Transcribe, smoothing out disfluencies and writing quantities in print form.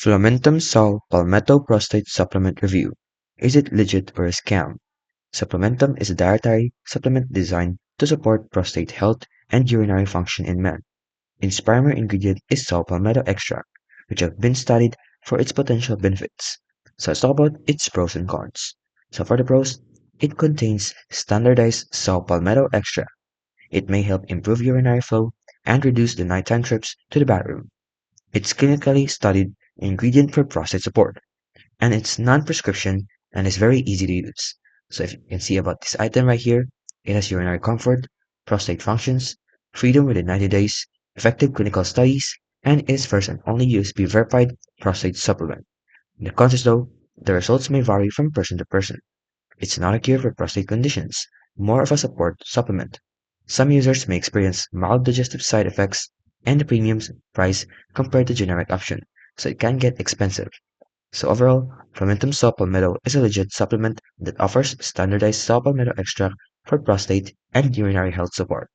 Flomentum Sol Palmetto Prostate Supplement Review. Is it legit or a scam? Supplementum is a dietary supplement designed to support prostate health and urinary function in men. Its primary ingredient is saw palmetto extract, which have been studied for its potential benefits. So let's talk about its pros and cons. So for the pros, it contains standardized saw palmetto extract. It may help improve urinary flow and reduce the nighttime trips to the bathroom. It's clinically studied ingredient for prostate support, and it's non-prescription and is very easy to use. So if you can see about this item right here, it has urinary comfort, prostate functions, freedom within 90 days, effective clinical studies, and is first and only USB verified prostate supplement. The cons is though, the results may vary from person to person. It's not a cure for prostate conditions, more of a support supplement. Some users may experience mild digestive side effects and the premium price compared to generic option, so it can get expensive. So overall, Flomentum saw palmetto is a legit supplement that offers standardized saw palmetto extract for prostate and urinary health support.